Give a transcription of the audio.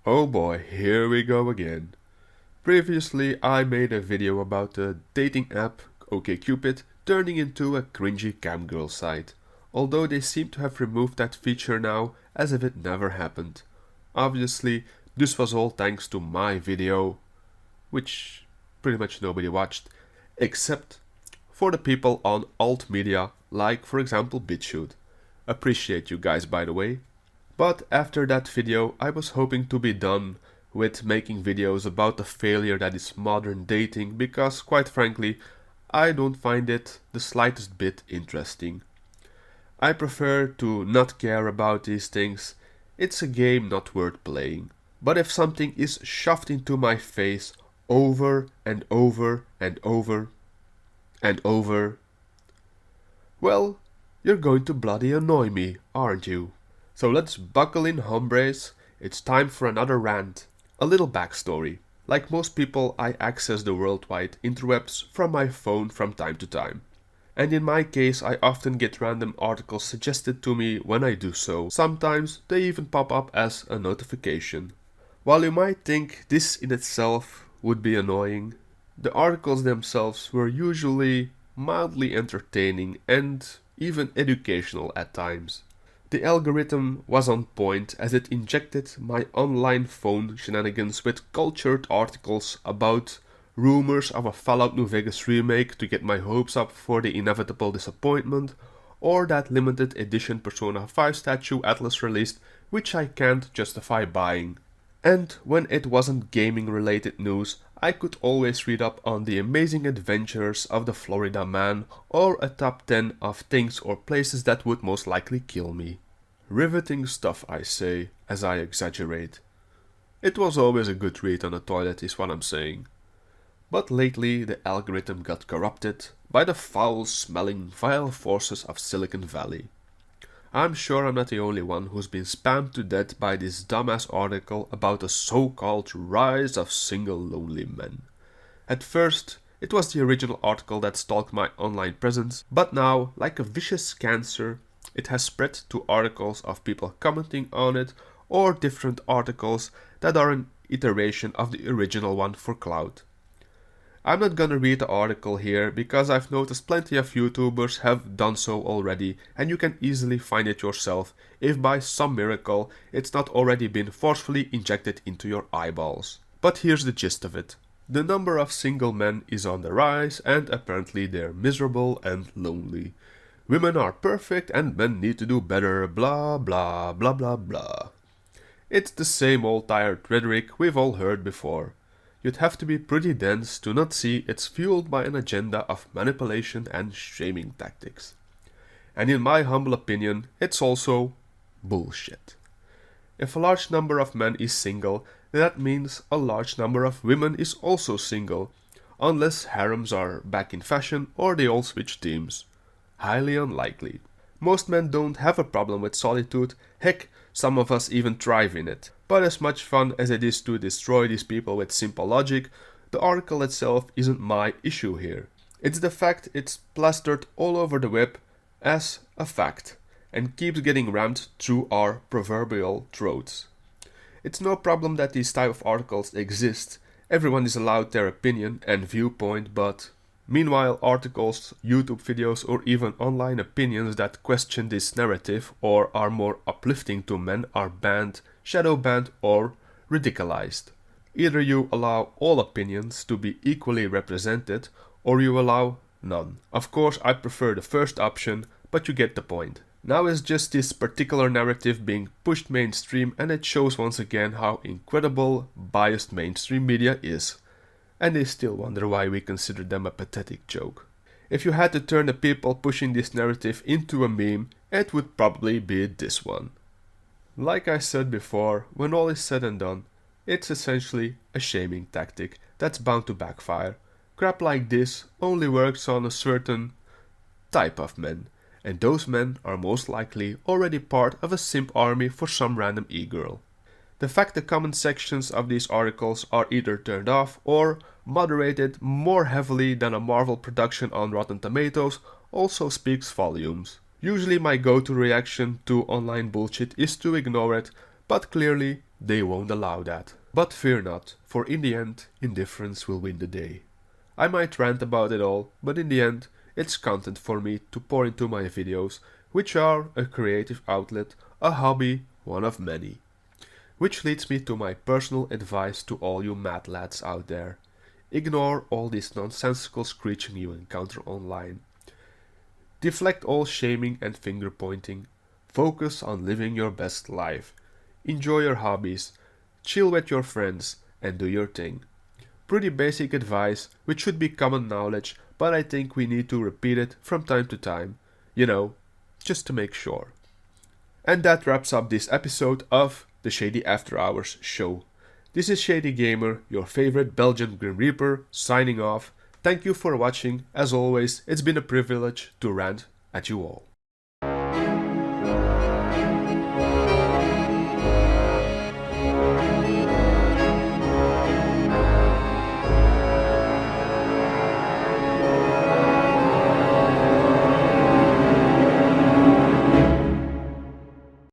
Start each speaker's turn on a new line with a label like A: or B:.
A: Oh boy, here we go again. Previously I made a video about the dating app OkCupid turning into a cringy camgirl site, although they seem to have removed that feature now as if it never happened. Obviously, this was all thanks to my video, which pretty much nobody watched, except for the people on alt media like for example BitChute. Appreciate you guys, by the way. But after that video I was hoping to be done with making videos about the failure that is modern dating because quite frankly I don't find it the slightest bit interesting. I prefer to not care about these things. It's a game not worth playing. But if something is shoved into my face over and over and over and over, well, you're going to bloody annoy me, aren't you? So let's buckle in, hombres. It's time for another rant. A little backstory. Like most people, I access the worldwide interwebs from my phone from time to time. And in my case, I often get random articles suggested to me when I do so. Sometimes they even pop up as a notification. While you might think this in itself would be annoying, the articles themselves were usually mildly entertaining and even educational at times. The algorithm was on point as it injected my online phone shenanigans with cultured articles about rumors of a Fallout New Vegas remake to get my hopes up for the inevitable disappointment, or that limited edition Persona 5 statue Atlas released which I can't justify buying. And when it wasn't gaming related news, I could always read up on the amazing adventures of the Florida man or a top 10 of things or places that would most likely kill me. Riveting stuff, I say, as I exaggerate. It was always a good read on the toilet is what I'm saying. But lately the algorithm got corrupted by the foul-smelling vile forces of Silicon Valley. I'm sure I'm not the only one who's been spammed to death by this dumbass article about the so-called rise of single lonely men. At first, it was the original article that stalked my online presence, but now, like a vicious cancer, it has spread to articles of people commenting on it or different articles that are an iteration of the original one for clout. I'm not gonna read the article here because I've noticed plenty of YouTubers have done so already and you can easily find it yourself if by some miracle it's not already been forcefully injected into your eyeballs. But here's the gist of it. The number of single men is on the rise and apparently they're miserable and lonely. Women are perfect and men need to do better, blah blah blah blah blah. It's the same old tired rhetoric we've all heard before. You'd have to be pretty dense to not see it's fueled by an agenda of manipulation and shaming tactics. And in my humble opinion, it's also bullshit. If a large number of men is single, that means a large number of women is also single, unless harems are back in fashion or they all switch teams. Highly unlikely. Most men don't have a problem with solitude, heck, some of us even thrive in it. But as much fun as it is to destroy these people with simple logic, the article itself isn't my issue here. It's the fact it's plastered all over the web as a fact and keeps getting rammed through our proverbial throats. It's no problem that these type of articles exist. Everyone is allowed their opinion and viewpoint, but meanwhile, articles, YouTube videos or even online opinions that question this narrative or are more uplifting to men are banned, shadow banned or ridiculized. Either you allow all opinions to be equally represented or you allow none. Of course, I prefer the first option, but you get the point. Now is just this particular narrative being pushed mainstream and it shows once again how incredible biased mainstream media is. And they still wonder why we consider them a pathetic joke. If you had to turn the people pushing this narrative into a meme, it would probably be this one. Like I said before, when all is said and done, it's essentially a shaming tactic that's bound to backfire. Crap like this only works on a certain type of men, and those men are most likely already part of a simp army for some random e-girl. The fact the comment sections of these articles are either turned off or moderated more heavily than a Marvel production on Rotten Tomatoes also speaks volumes. Usually my go-to reaction to online bullshit is to ignore it, but clearly they won't allow that. But fear not, for in the end, indifference will win the day. I might rant about it all, but in the end, it's content for me to pour into my videos, which are a creative outlet, a hobby, one of many. Which leads me to my personal advice to all you mad lads out there. Ignore all this nonsensical screeching you encounter online. Deflect all shaming and finger pointing. Focus on living your best life. Enjoy your hobbies, chill with your friends, and do your thing. Pretty basic advice, which should be common knowledge, but I think we need to repeat it from time to time. You know, just to make sure. And that wraps up this episode of the Shady After Hours show. This is Shady Gamer, your favorite Belgian Grim Reaper, signing off. Thank you for watching. As always, it's been a privilege to rant at you all.